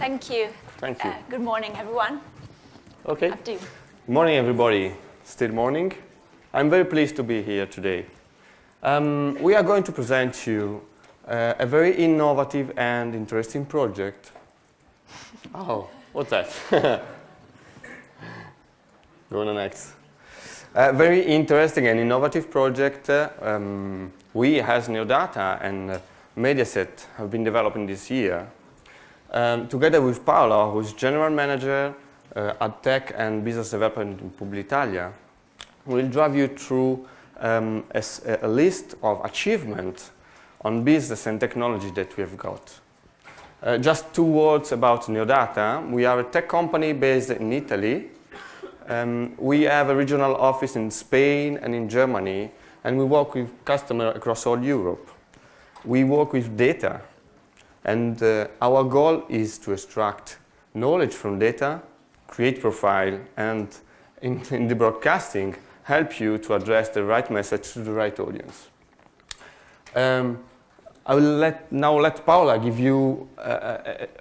Thank you. Thank you. Good morning, everyone. Okay. Abdu. Good morning, everybody. Still morning. I'm very pleased to be here today. We are going to present you a very innovative and interesting project. Oh, what's that? Go on the next. A very interesting and innovative project we as Neodata and Mediaset have been developing this year. Together with Paola, who is General Manager at Tech and Business Development in Publitalia, we'll drive you through a list of achievements on business and technology that we have got. Just 2 words about Neodata. We are a tech company based in Italy. We have a regional office in Spain and in Germany, and we work with customers across all Europe. We work with data, and our goal is to extract knowledge from data, create profile, and in the broadcasting, help you to address the right message to the right audience. I will now let Paola give you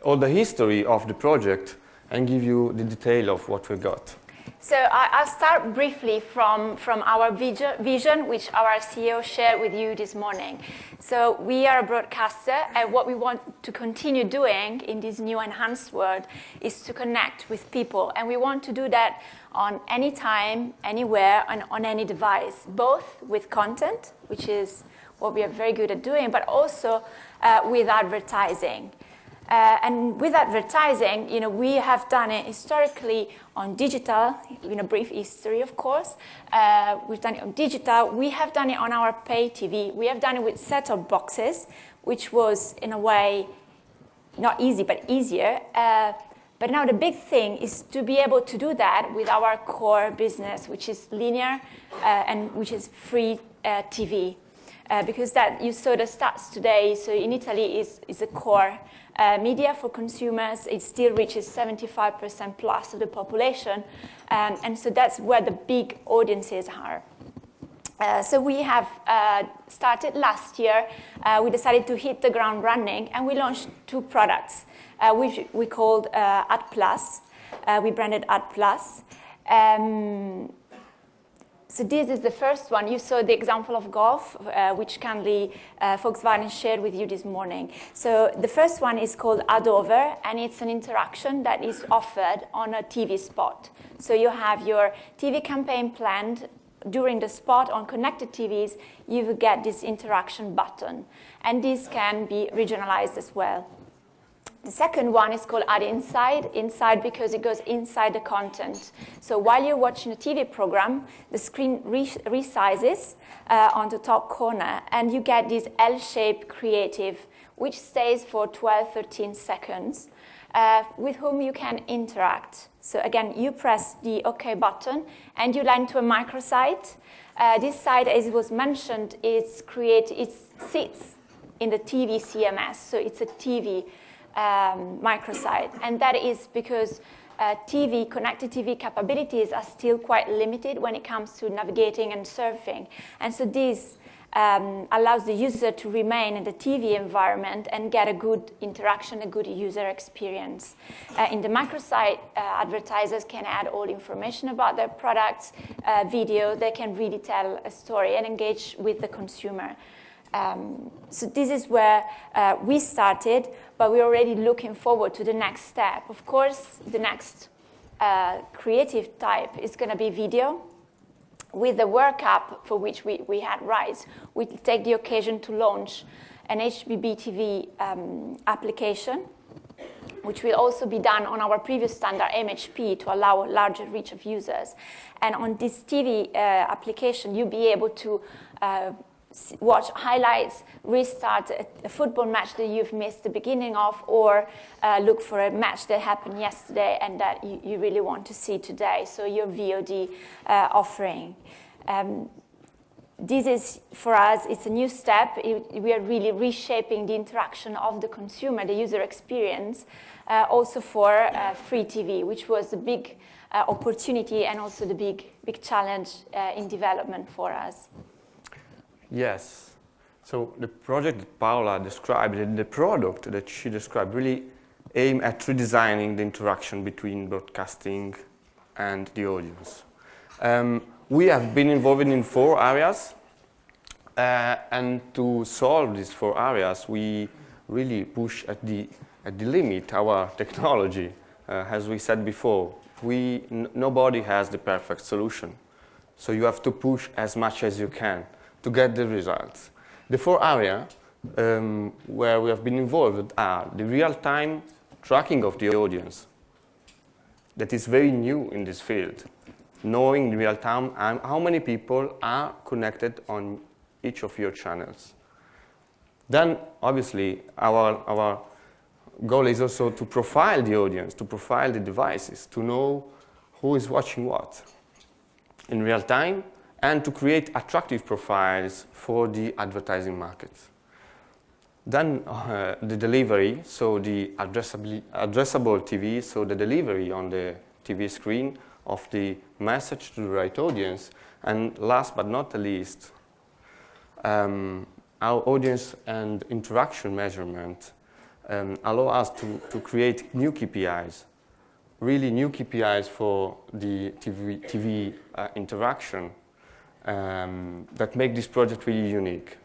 all the history of the project and give you the detail of what we got. So I'll start briefly from our vision, which our CEO shared with you this morning. So we are a broadcaster, and what we want to continue doing in this new enhanced world is to connect with people. And we want to do that on any time, anywhere, and on any device, both with content, which is what we are very good at doing, but also with advertising. And with advertising, we have done it historically on digital, brief history, of course. We've done it on digital. We have done it on our pay TV. We have done it with set-top boxes, which was, in a way, not easy, but easier. But now the big thing is to be able to do that with our core business, which is linear and which is free TV. Because that you saw the stats today, so in Italy is a core media for consumers. It still reaches 75% plus of the population, and so that's where the big audiences are. So we have started last year. We decided to hit the ground running, and we launched 2 products, which we called Ad Plus. We branded Ad Plus. So this is the first one. You saw the example of golf, which kindly Volkswagen shared with you this morning. So the first one is called Ad Over, and it's an interaction that is offered on a TV spot. So you have your TV campaign planned. During the spot on connected TVs, you will get this interaction button. And this can be regionalized as well. The second one is called Ad Inside because it goes inside the content. So while you're watching a TV program, the screen resizes on the top corner, and you get this L-shaped creative, which stays for 12, 13 seconds, with whom you can interact. So again, you press the OK button, and you land to a microsite. This site, as it was mentioned, it sits in the TV CMS, so it's a TV microsite, and that is because connected TV capabilities are still quite limited when it comes to navigating and surfing, and so this allows the user to remain in the TV environment and get a good interaction, a good user experience. In the microsite, advertisers can add all information about their products, video. They can really tell a story and engage with the consumer. So this is where we started, but we're already looking forward to the next step. Of course, the next creative type is going to be video. With the workup for which we had Rise, we take the occasion to launch an HBB TV application, which will also be done on our previous standard MHP to allow a larger reach of users. And on this TV application, you'll be able to watch highlights, restart a football match that you've missed the beginning of, or look for a match that happened yesterday and that you really want to see today. So your VOD offering. This is, for us, it's a new step. We are really reshaping the interaction of the consumer, the user experience, also for free TV, which was the big opportunity and also the big challenge in development for us. Yes. So the project that Paola described and the product that she described really aim at redesigning the interaction between broadcasting and the audience. We have been involved in 4 areas, and to solve these 4 areas, we really push at the limit our technology. As we said before, nobody has the perfect solution. So you have to push as much as you can to get the results. The 4 areas where we have been involved are the real-time tracking of the audience. That is very new in this field. Knowing in real time how many people are connected on each of your channels. Then, obviously, our goal is also to profile the audience, to profile the devices, to know who is watching what in real time, and to create attractive profiles for the advertising market. Then the delivery, so the addressable TV, so the delivery on the TV screen of the message to the right audience. And last but not the least, our audience and interaction measurement allow us to create new KPIs, really new KPIs for the TV interaction that make this project really unique.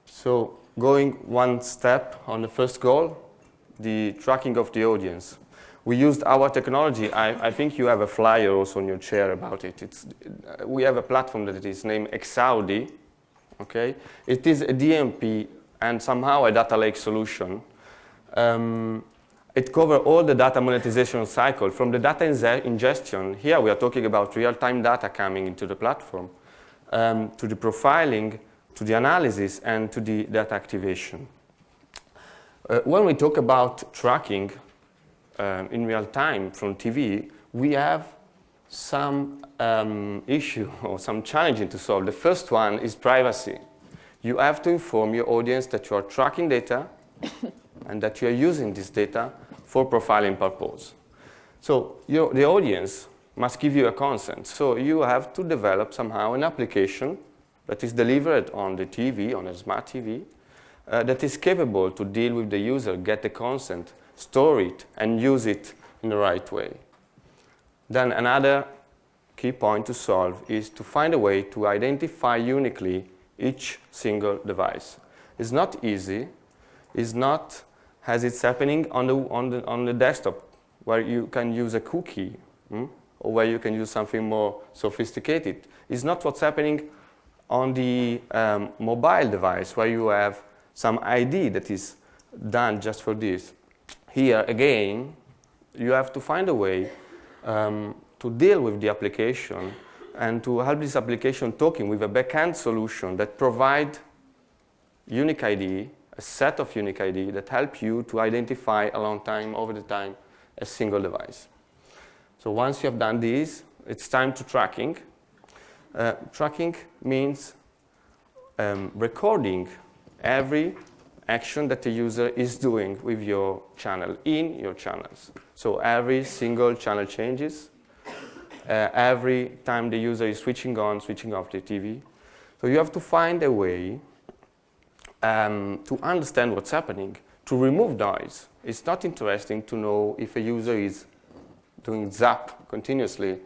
So going one step on the first goal, the tracking of the audience. We used our technology. I think you have a flyer also on your chair about it. We have a platform that is named Exaudi. Okay? It is a DMP and somehow a data lake solution. It covers all the data monetization cycle, from the data ingestion. Here we are talking about real-time data coming into the platform, to the profiling, to the analysis, and to the data activation. When we talk about tracking in real time from TV, we have some issue or some challenge to solve. The first one is privacy. You have to inform your audience that you are tracking data and that you are using this data for profiling purpose. So the audience must give you a consent. So you have to develop somehow an application that is delivered on the TV, on a smart TV, that is capable to deal with the user, get the consent, store it, and use it in the right way. Then another key point to solve is to find a way to identify uniquely each single device. It's not easy. It's not as it's happening on the desktop, where you can use a cookie, or where you can use something more sophisticated. It's not what's happening on the mobile device, where you have some ID that is done just for this. Here, again, you have to find a way to deal with the application and to help this application talking with a backend solution that provide unique ID, a set of unique ID that help you to identify a long time, over the time, a single device. So once you have done this, it's time to tracking. Tracking means recording every action that the user is doing with your channel, in your channels. So every single channel changes, every time the user is switching on, switching off the TV. So you have to find a way to understand what's happening, to remove noise. It's not interesting to know if a user is doing zap continuously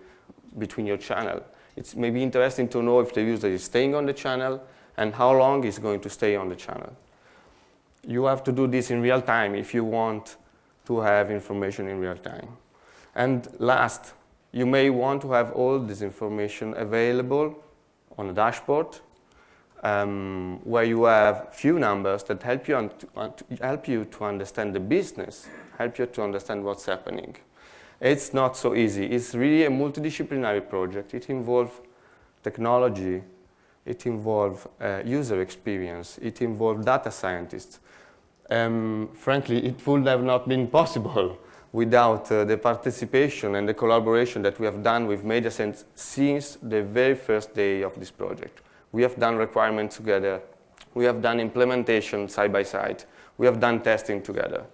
between your channel. It's maybe interesting to know if the user is staying on the channel and how long he's going to stay on the channel. You have to do this in real time if you want to have information in real time. And last, you may want to have all this information available on a dashboard where you have few numbers that help you to understand the business, help you to understand what's happening. It's not so easy. It's really a multidisciplinary project. It involves technology, it involves user experience, it involves data scientists. Frankly, it would have not been possible without the participation and the collaboration that we have done with Mediasense since the very first day of this project. We have done requirements together. We have done implementation side by side. We have done testing together.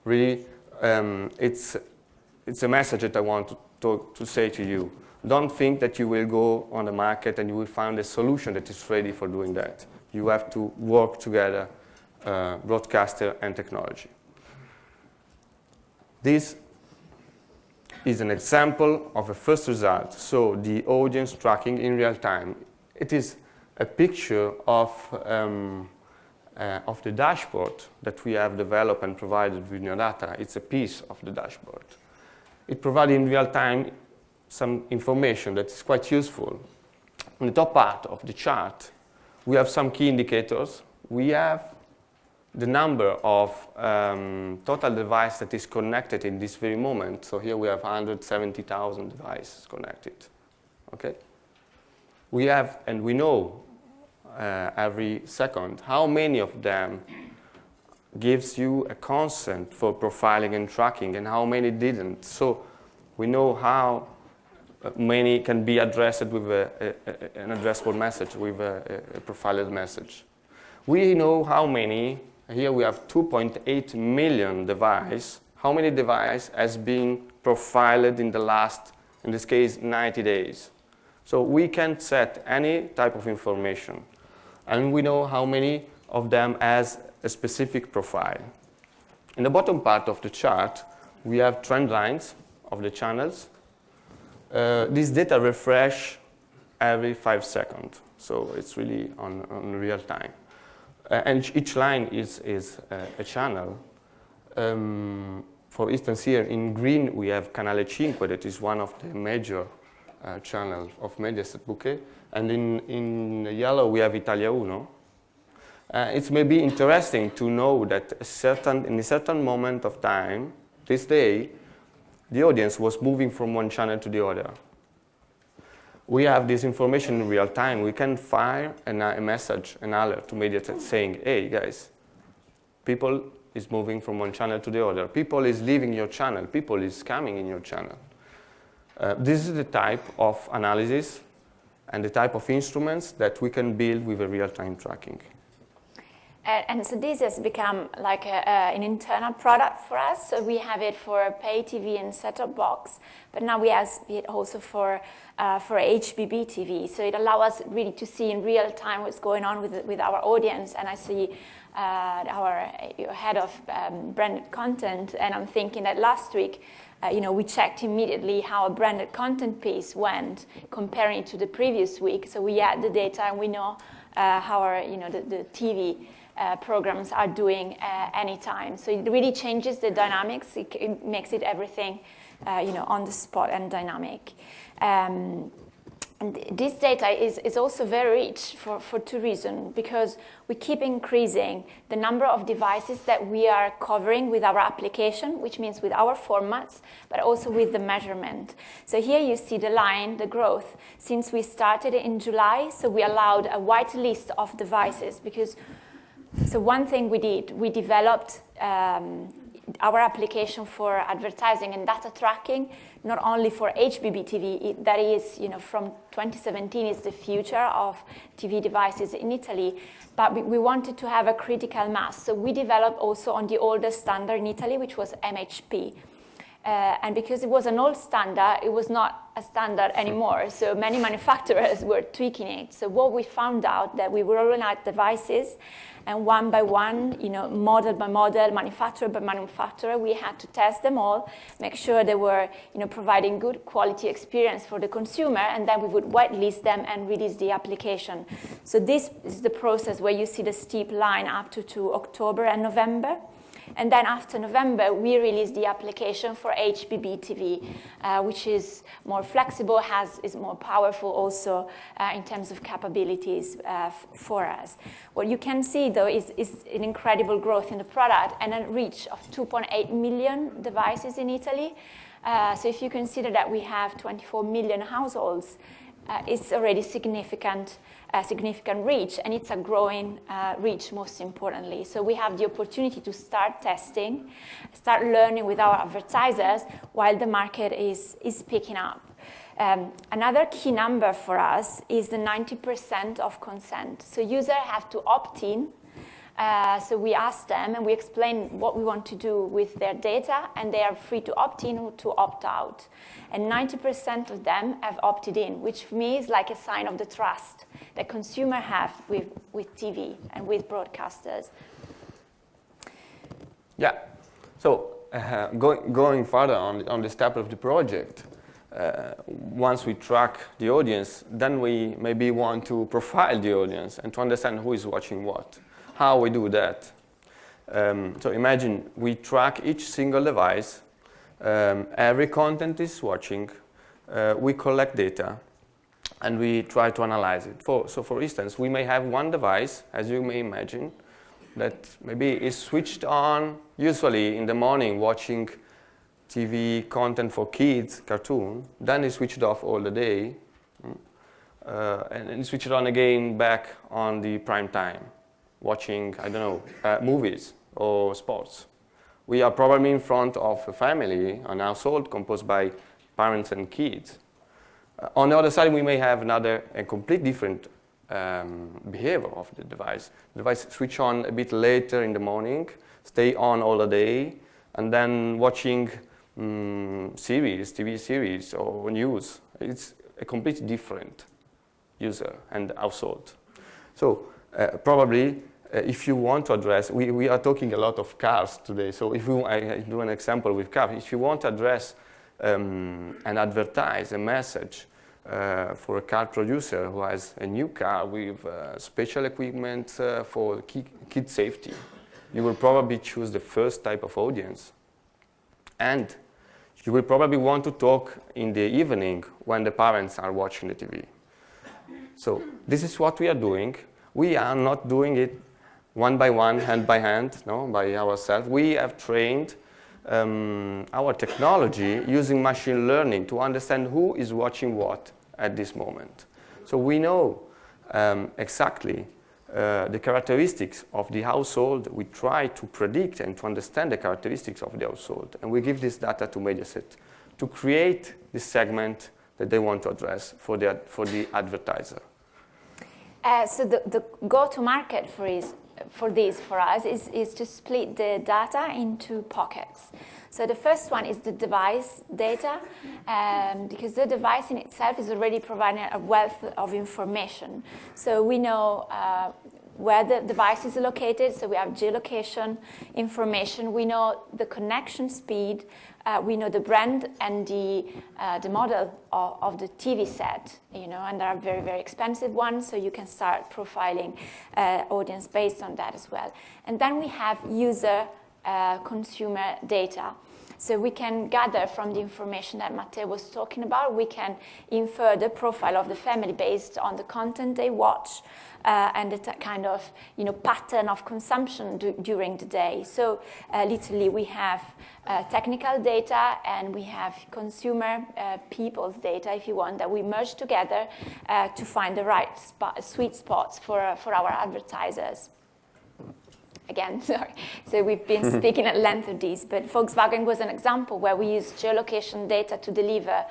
Really, it's a message that I want to say to you. Don't think that you will go on the market and you will find a solution that is ready for doing that. You have to work together, broadcaster and technology. This is an example of a first result, so the audience tracking in real time. It is a picture of the dashboard that we have developed and provided with Neodata. It's a piece of the dashboard. It provides in real time some information that is quite useful. On the top part of the chart, we have some key indicators. We have the number of total devices that is connected in this very moment. So here we have 170,000 devices connected. Okay? We have, and we know every second how many of them gives you a consent for profiling and tracking and how many didn't. So we know how many can be addressed with an addressable message, with a profiled message. We know how many, here we have 2.8 million devices, how many devices has been profiled in the last, in this case, 90 days. So we can set any type of information, and we know how many of them has a specific profile. In the bottom part of the chart, we have trend lines of the channels. This data refresh every 5 seconds, so it's really on real time. And each line is a channel. For instance, here in green we have Canale 5, that is one of the major channels of Mediaset Bouquet, and in yellow we have Italia Uno. It's maybe interesting to know that in a certain moment of time, this day, the audience was moving from one channel to the other. We have this information in real time. We can fire a message, an alert to Mediaset saying, hey guys, people is moving from one channel to the other. People is leaving your channel. People is coming in your channel. This is the type of analysis and the type of instruments that we can build with a real-time tracking. And so this has become like an internal product for us. So we have it for pay TV and set-top box, but now we have it also for HBB TV. So it allows us really to see in real time what's going on with our audience. And I see our head of branded content, and I'm thinking that last week, we checked immediately how a branded content piece went, comparing it to the previous week. So we had the data, and we know how our, the TV programs are doing anytime. So it really changes the dynamics. It makes it everything, on the spot and dynamic. And this data is also very rich for two reasons, because we keep increasing the number of devices that we are covering with our application, which means with our formats, but also with the measurement. So here you see the line, the growth, since we started in July. So we allowed a wide list of devices so one thing we did, we developed our application for advertising and data tracking, not only for HBB TV, that is, from 2017 is the future of TV devices in Italy, but we wanted to have a critical mass. So we developed also on the oldest standard in Italy, which was MHP. And because it was an old standard, it was not a standard anymore. So many manufacturers were tweaking it. So what we found out that we were rolling out devices, and one by one, model by model, manufacturer by manufacturer, we had to test them all, make sure they were, providing good quality experience for the consumer, and then we would whitelist them and release the application. So this is the process where you see the steep line up to October and November. And then after November, we released the application for HBB TV, which is more flexible, is more powerful also in terms of capabilities for us. What you can see, though, is an incredible growth in the product and a reach of 2.8 million devices in Italy. So if you consider that we have 24 million households, it's already significant reach, and it's a growing reach, most importantly. So we have the opportunity to start testing, start learning with our advertisers while the market is picking up. Another key number for us is the 90% of consent. So users have to opt in. So we ask them and we explain what we want to do with their data, and they are free to opt in or to opt out. And 90% of them have opted in, which for me is like a sign of the trust that consumers have with TV and with broadcasters. Yeah. So going further on the step of the project, once we track the audience, then we maybe want to profile the audience and to understand who is watching what, how we do that. So imagine we track each single device, every content is watching, we collect data, and we try to analyze it. So for instance, we may have one device, as you may imagine, that maybe is switched on, usually in the morning, watching TV content for kids, cartoon, then is switched off all the day, and switch it on again back on the prime time, watching, I don't know, movies or sports. We are probably in front of a family, an household composed by parents and kids. On the other side, we may have another and complete different behavior of the device. The device switch on a bit later in the morning, stay on all the day, and then watching series, TV series or news. It's a completely different user and household. So probably if you want to address, we are talking a lot of cars today, so if I do an example with cars, if you want to address and advertise a message for a car producer who has a new car with special equipment for kid safety, you will probably choose the first type of audience. And you will probably want to talk in the evening when the parents are watching the TV. So this is what we are doing. We are not doing it one by one, hand by hand, no, by ourselves. We have trained our technology using machine learning to understand who is watching what at this moment. So we know exactly the characteristics of the household. We try to predict and to understand the characteristics of the household. And we give this data to Mediaset to create this segment that they want to address for the advertiser. So the go-to-market for us is to split the data into pockets. So the first one is the device data, because the device in itself is already providing a wealth of information. So we know where the device is located, so we have geolocation information, we know the connection speed, we know the brand and the model of the TV set, and there are very, very expensive ones, so you can start profiling audience based on that as well. And then we have user consumer data. So we can gather from the information that Matteo was talking about, we can infer the profile of the family based on the content they watch and the kind of pattern of consumption during the day. So literally we have technical data and we have consumer people's data, if you want, that we merge together to find the right sweet spots for our advertisers. Again, sorry. So we've been speaking at length of these, but Volkswagen was an example where we used geolocation data to deliver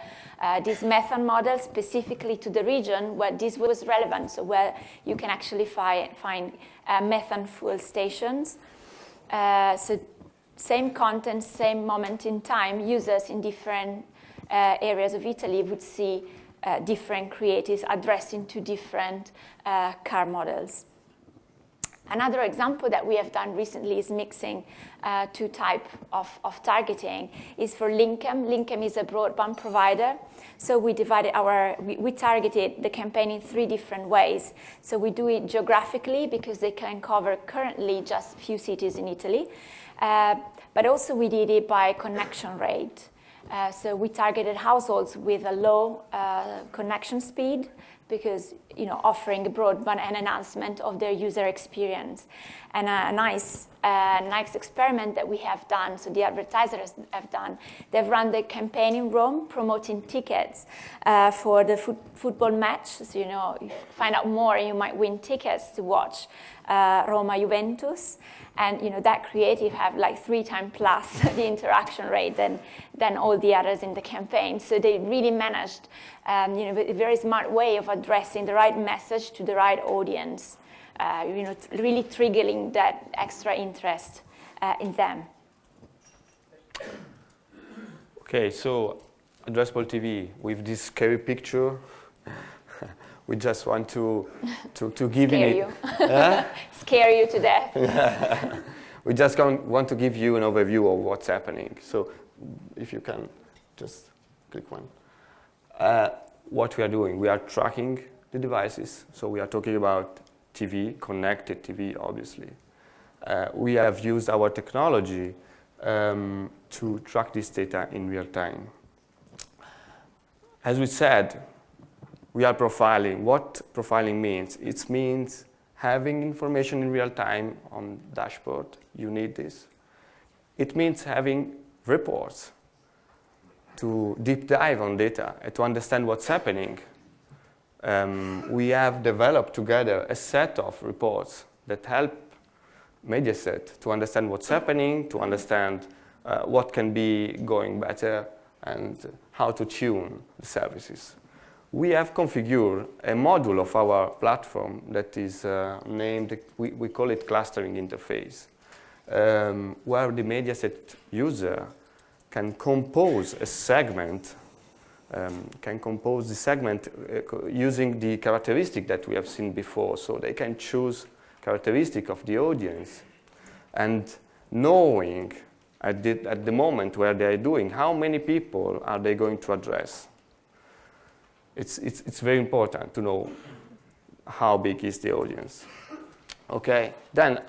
this methane model specifically to the region where this was relevant, so where you can actually find methane fuel stations. So same content, same moment in time, users in different areas of Italy would see different creatives addressing to different car models. Another example that we have done recently is mixing two types of targeting is for Linkem. Linkem is a broadband provider. So we we targeted the campaign in 3 different ways. So we do it geographically because they can cover currently just a few cities in Italy. But also we did it by connection rate. So we targeted households with a low connection speed, because offering broadband and enhancement of their user experience. And a nice experiment that we have done, so the advertisers have done, they've run the campaign in Rome promoting tickets for the football match. So if you find out more, you might win tickets to watch Roma-Juventus. And that creative have like 3 times plus the interaction rate than all the others in the campaign. So they really managed a very smart way of addressing the right message to the right audience, really triggering that extra interest in them. Okay, so Addressable TV with this scary picture. We just want to give Scare it. You. Scare you to death. We just want to give you an overview of what's happening. So if you can just click one. What we are doing, we are tracking the devices. So we are talking about TV, connected TV, obviously. We have used our technology to track this data in real time. As we said, we are profiling. What profiling means? It means having information in real time on dashboard. You need this. It means having reports to deep dive on data and to understand what's happening. We have developed together a set of reports that help Mediaset to understand what's happening, to understand what can be going better, and how to tune the services. We have configured a module of our platform that is named, we call it clustering interface, where the Mediaset user can compose a segment, using the characteristic that we have seen before. So they can choose characteristic of the audience and knowing at the moment where they are doing, how many people are they going to address. It's very important to know how big is the audience. Okay, then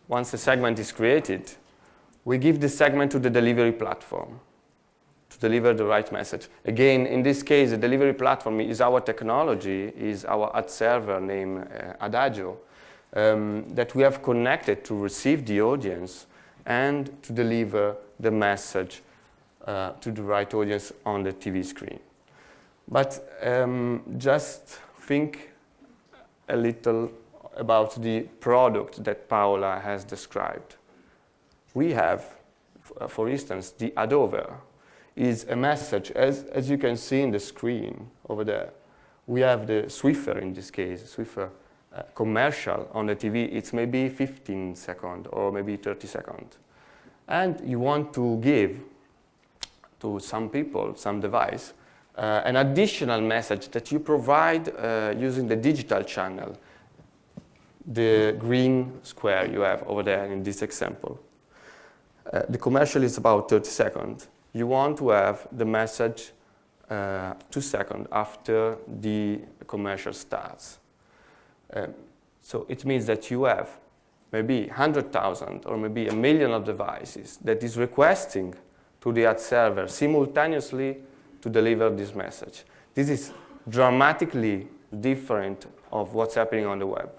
once the segment is created, we give the segment to the delivery platform to deliver the right message. Again, in this case, the delivery platform is our technology, is our ad server named Adagio, that we have connected to receive the audience and to deliver the message to the right audience on the TV screen. But just think a little about the product that Paola has described. We have, for instance, the ad over is a message, as you can see in the screen over there. We have the Swiffer in this case, Swiffer commercial on the TV. It's maybe 15 seconds or maybe 30 seconds. And you want to give to some people, some device, an additional message that you provide using the digital channel, the green square you have over there in this example. The commercial is about 30 seconds. You want to have the message 2 seconds after the commercial starts. So it means that you have maybe 100,000 or maybe 1 million of devices that is requesting to the ad server simultaneously to deliver this message. This is dramatically different of what's happening on the web.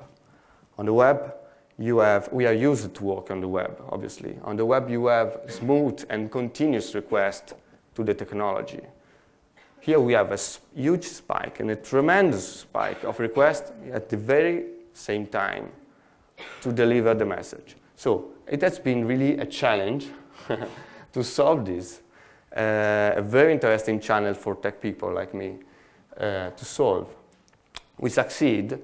On the web, we are used to work on the web, obviously. On the web, you have smooth and continuous request to the technology. Here we have a huge spike and a tremendous spike of requests at the very same time to deliver the message. So it has been really a challenge to solve this. A very interesting channel for tech people like me to solve. We succeed.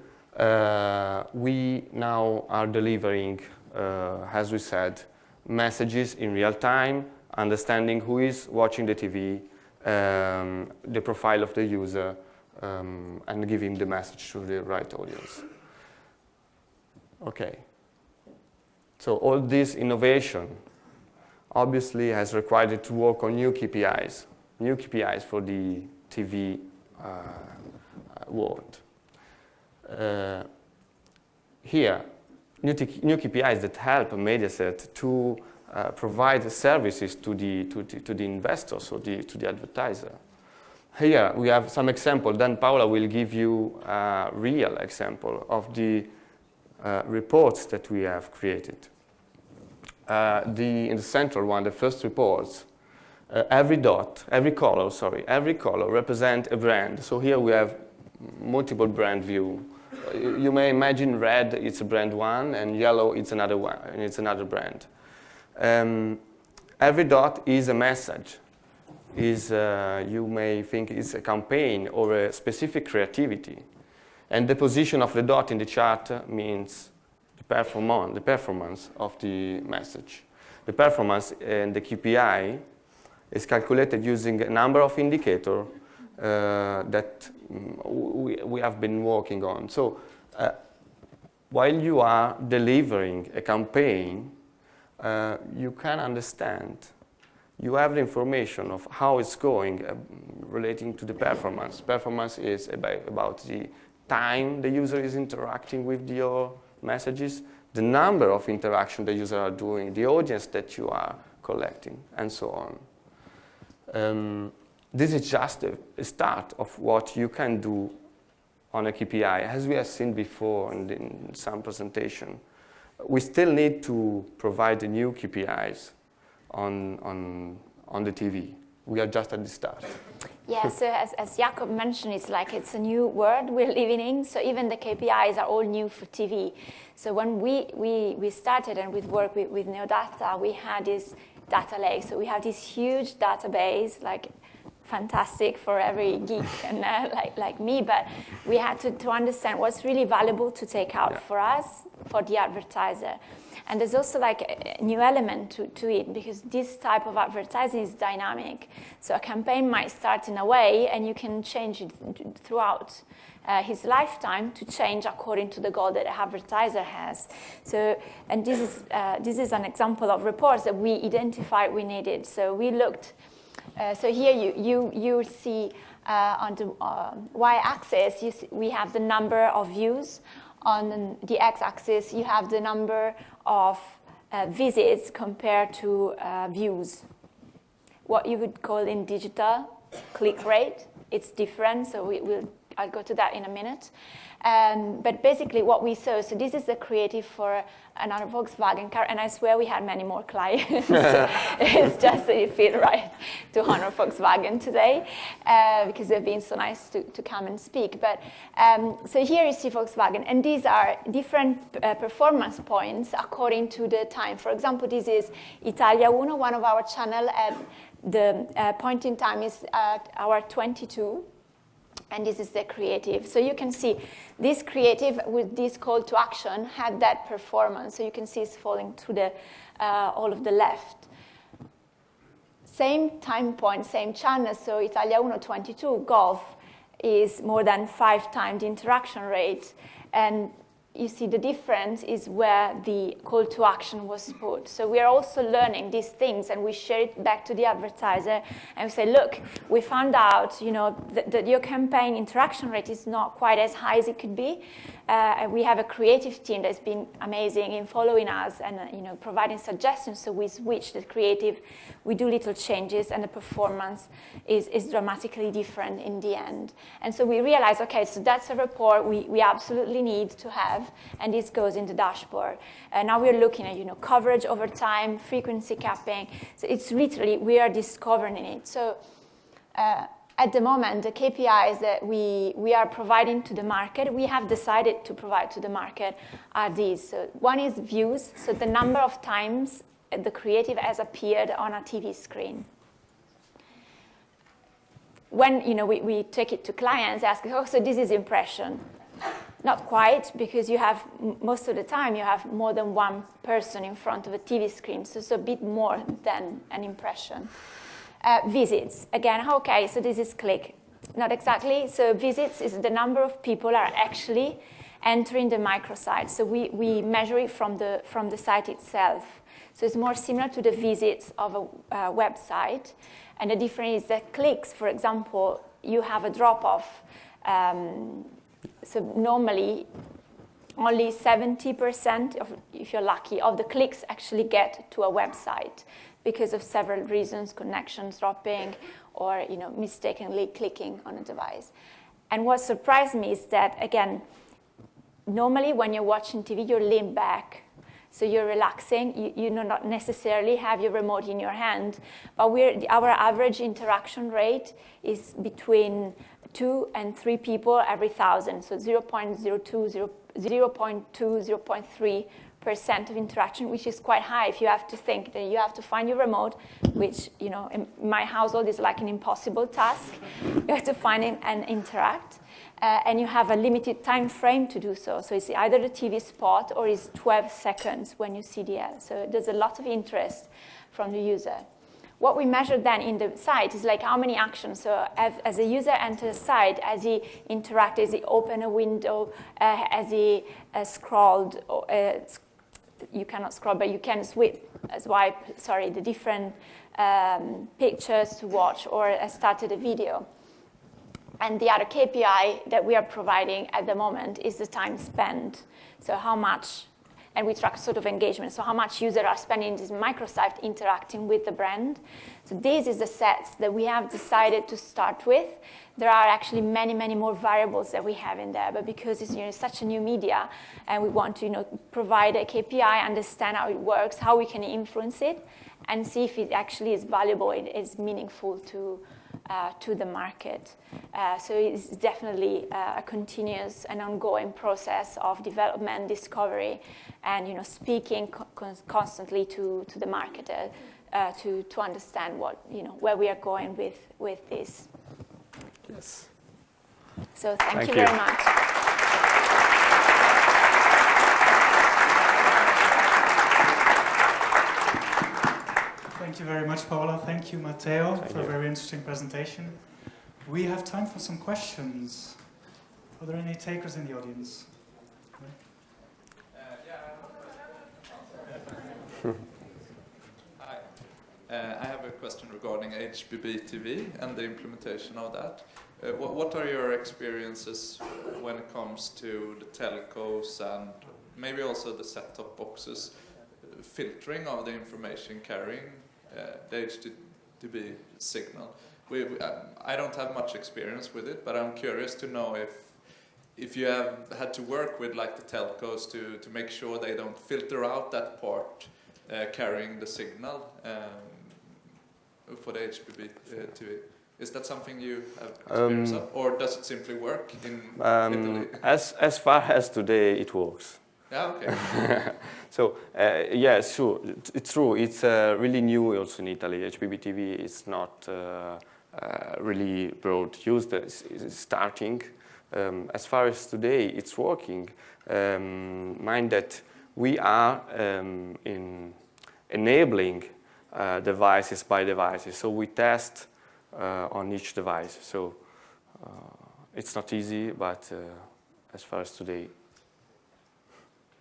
We now are delivering, as we said, messages in real time, understanding who is watching the TV, the profile of the user, and giving the message to the right audience. Okay. So all this innovation obviously has required it to work on new KPIs for the TV world. Here, new KPIs that help Mediaset to provide services to the investors or to the advertiser. Here we have some example. Then Paola will give you a real example of the reports that we have created. In the central one, the first reports, every color represents a brand. So here we have multiple brand view. You may imagine red, it's a brand one, and yellow, it's another one, and it's another brand. Every dot is a message. You may think it's a campaign or a specific creativity. And the position of the dot in the chart means the performance of the message. The performance and the KPI is calculated using a number of indicators that we have been working on. So while you are delivering a campaign, you can understand. You have the information of how it's going relating to the performance. Performance is about the time the user is interacting with your messages, the number of interactions the user are doing, the audience that you are collecting, and so on. This is just a start of what you can do on a KPI. As we have seen before in some presentation, we still need to provide the new KPIs on the TV. We are just at the start. Yeah, so as Jakob mentioned, it's a new world we're living in. So even the KPIs are all new for TV. So when we started and we worked with Neodata, we had this data lake. So we have this huge database, like fantastic for every geek and like me, but we had to understand what's really valuable to take out for us, for the advertiser. And there's also like a new element to it, because this type of advertising is dynamic. So a campaign might start in a way, and you can change it throughout his lifetime to change according to the goal that the advertiser has. So, and this is an example of reports that we identified we needed. So we looked. So here you see on the y-axis, we have the number of views. On the x-axis, you have the number of visits compared to views. What you would call in digital click rate. It's different, so I'll go to that in a minute. But basically what we saw, so this is the creative for another Volkswagen car, and I swear we had many more clients. It's just that you feel right to honor Volkswagen today, because they've been so nice to come and speak. But so here you see Volkswagen, and these are different performance points according to the time. For example, this is Italia Uno, one of our channel, and the point in time is at hour 22. And this is the creative. So you can see this creative with this call to action had that performance. So you can see it's falling to the all of the left. Same time point, same channel. So Italia Uno 22 Golf is more than 5 times the interaction rate. And you see the difference is where the call to action was put. So we are also learning these things, and we share it back to the advertiser, and we say, look, we found out, that your campaign interaction rate is not quite as high as it could be. And we have a creative team that's been amazing in following us and providing suggestions. So we switch the creative, we do little changes, and the performance is dramatically different in the end. And so we realize, okay, so that's a report we absolutely need to have, and this goes in the dashboard. Now we're looking at coverage over time, frequency capping. So it's literally we are discovering it. So. At the moment, the KPIs that we are providing to the market, we have decided to provide to the market, are these. So one is views, so the number of times the creative has appeared on a TV screen. When we take it to clients, ask, oh, so this is impression. Not quite, because you have, most of the time, you have more than one person in front of a TV screen, so it's a bit more than an impression. Visits, again, okay, so this is click. Not exactly, so visits is the number of people are actually entering the microsite. So we measure it from the site itself. So it's more similar to the visits of a website. And the difference is that clicks, for example, you have a drop-off. So normally, only 70% of, if you're lucky, of the clicks actually get to a website, because of several reasons, connections dropping, or mistakenly clicking on a device. And what surprised me is that, again, normally when you're watching TV, you're leaned back. So you're relaxing, you not necessarily have your remote in your hand, but our average interaction rate is between 2 and 3 people every 1,000, so 0.02, 0.3% of interaction, which is quite high if you have to think that you have to find your remote, which, in my household is like an impossible task. You have to find it and interact. And you have a limited time frame to do so. So it's either the TV spot or it's 12 seconds when you CDL. So there's a lot of interest from the user. What we measure then in the site is like how many actions. So as a user enters the site, as he interacted, as he opened a window, as he scrolled, you cannot scroll, but you can swipe, sorry, the different pictures to watch or started a video. And the other KPI that we are providing at the moment is the time spent. So how much, and we track sort of engagement, so how much users are spending this microsite interacting with the brand. So this is the sets that we have decided to start with. There are actually many, many more variables that we have in there, but because it's such a new media, and we want to provide a KPI, understand how it works, how we can influence it, and see if it actually is valuable, it is meaningful to the market. So it's definitely a continuous and ongoing process of development, discovery, and speaking constantly to the marketer to understand where we are going with this. Yes. So thank you very much. Thank you very much, Paola. Thank you, Matteo, for a very interesting presentation. We have time for some questions. Are there any takers in the audience? Hi. I have a question regarding HBB TV and the implementation of that. What are your experiences when it comes to the telcos and maybe also the set-top boxes filtering of the information carrying the HTTP signal? I don't have much experience with it, but I'm curious to know if you have had to work with like the telcos to make sure they don't filter out that part carrying the signal for the HBB TV. Is that something you have experience of, or does it simply work in Italy? As far as today, it works. Yeah, okay. So, yeah, sure, it's true. It's really new also in Italy. HBB TV is not really broad used. It's starting. As far as today, it's working. Mind that we are enabling devices by devices. So we test on each device. So it's not easy, but as far as today,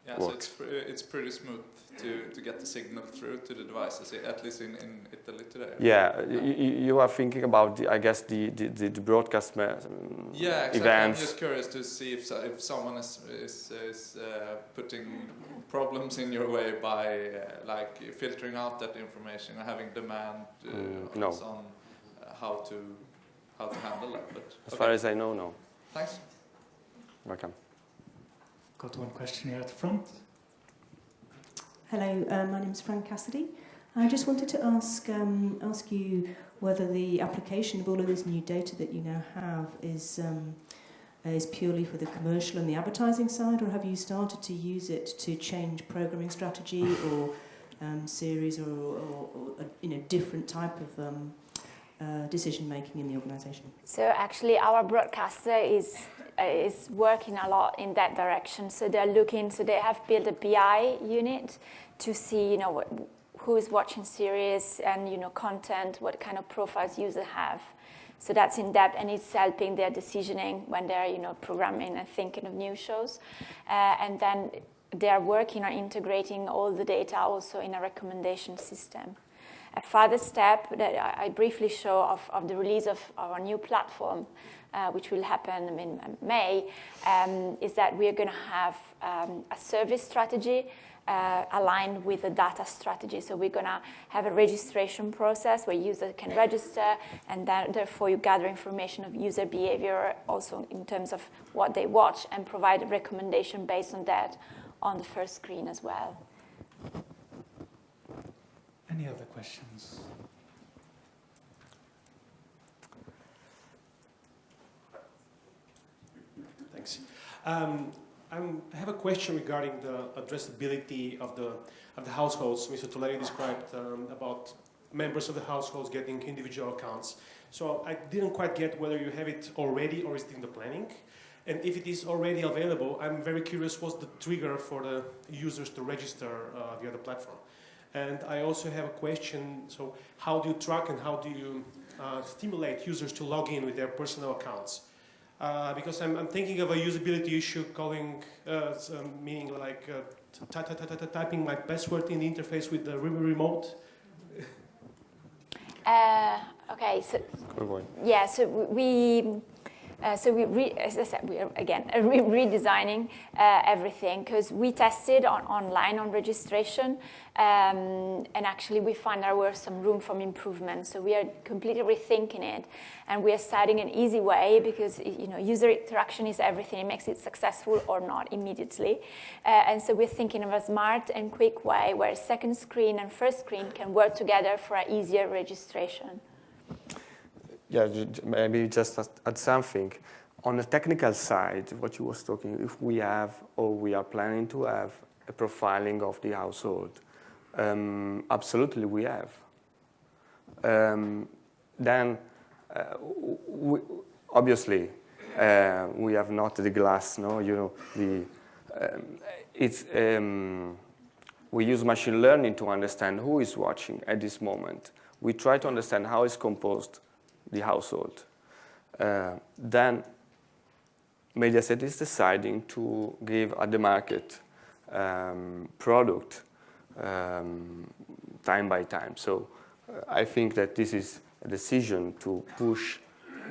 yeah, works. So it's pretty smooth to get the signal through to the devices, at least in Italy today. Yeah, you are thinking about, I guess, the broadcast yeah, exactly. events. I'm just curious to see if someone is putting problems in your way by like filtering out that information or having demand no. on how to handle that. But As far as I know, no. Thanks. Welcome. Got one question here at the front. Hello, my name is Frank Cassidy. I just wanted to ask you whether the application of all of this new data that you now have is purely for the commercial and the advertising side, or have you started to use it to change programming strategy or series or different type of decision making in the organisation? So actually, our broadcaster is working a lot in that direction. So they're looking. So they have built a BI unit to see, who is watching series and content, what kind of profiles users have. So that's in depth, and it's helping their decisioning when they're programming and thinking of new shows. And then they are working on integrating all the data also in a recommendation system. A further step that I briefly show of the release of our new platform, which will happen in May, is that we are going to have a service strategy aligned with a data strategy. So we're going to have a registration process where users can register, and therefore you gather information of user behavior also in terms of what they watch, and provide a recommendation based on that on the first screen as well. Any other questions? Thanks. I have a question regarding the addressability of the households. Mr. Torelli described about members of the households getting individual accounts. So I didn't quite get whether you have it already or is it in the planning. And if it is already available, I'm very curious what's the trigger for the users to register via the platform. And I also have a question, so how do you track and how do you stimulate users to log in with their personal accounts? Because I'm thinking of a usability issue meaning like typing my password in the interface with the remote? Okay, so Good point. yeah, so as I said, we are again redesigning everything because we tested online on registration, and actually we found there were some room for improvement. So we are completely rethinking it, and we are starting an easy way because user interaction is everything. It makes it successful or not immediately, and so we're thinking of a smart and quick way where second screen and first screen can work together for an easier registration. Yeah, maybe just add something. On the technical side, what you was talking, if we have or we are planning to have a profiling of the household, absolutely we have. Then, obviously, we have not the glass, no? We use machine learning to understand who is watching at this moment. We try to understand how it's composed the household. Then Mediaset is deciding to give at the market product time by time. So I think that this is a decision to push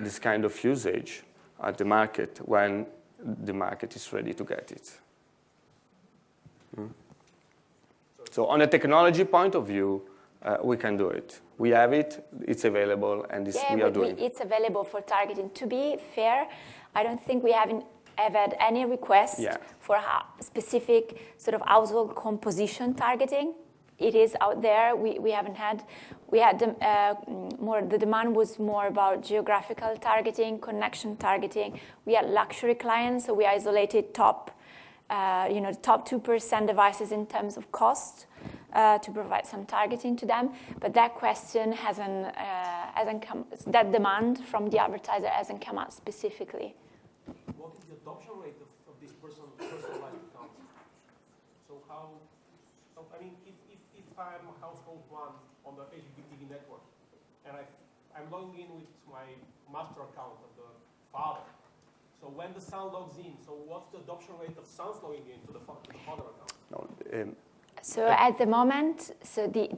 this kind of usage at the market when the market is ready to get it. So on a technology point of view, we can do it. We have it, it's available, and we are doing it. It's available for targeting. To be fair, I don't think we haven't ever had any request for specific sort of household composition targeting. It is out there. We haven't had. We had the demand was more about geographical targeting, connection targeting. We had luxury clients, so we isolated top 2% devices in terms of cost. To provide some targeting to them, but that question hasn't come. That demand from the advertiser hasn't come out specifically. What is the adoption rate of this personalized account? So I mean, if I'm a household one on the HBTV network, and I'm logging in with my master account of the father. So when the son logs in, so what's the adoption rate of sons logging in to the father account? No, So at the moment,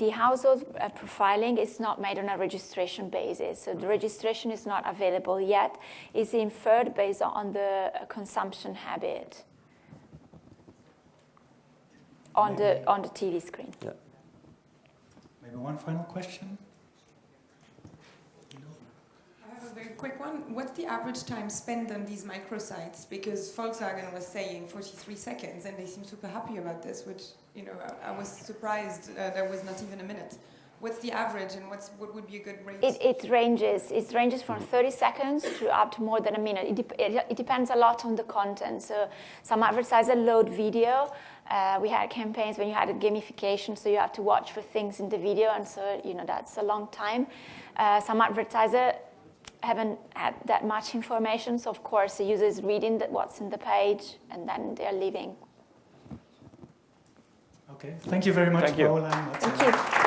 the household profiling is not made on a registration basis. So the registration is not available yet. It's inferred based on the consumption habit on the TV screen. Yeah. Maybe one final question. I have a very quick one. What's the average time spent on these microsites? Because Volkswagen was saying 43 seconds, and they seem super happy about this, which, I was surprised there was not even a minute. What's the average, and what would be a good rate? It ranges. It ranges from 30 seconds to up to more than a minute. It depends a lot on the content. So some advertisers load video. We had campaigns when you had a gamification, so you have to watch for things in the video, and so that's a long time. Some advertisers haven't had that much information, so of course the user is reading what's in the page, and then they're leaving. Okay, thank you very much, Thank you. Paola. Thank you.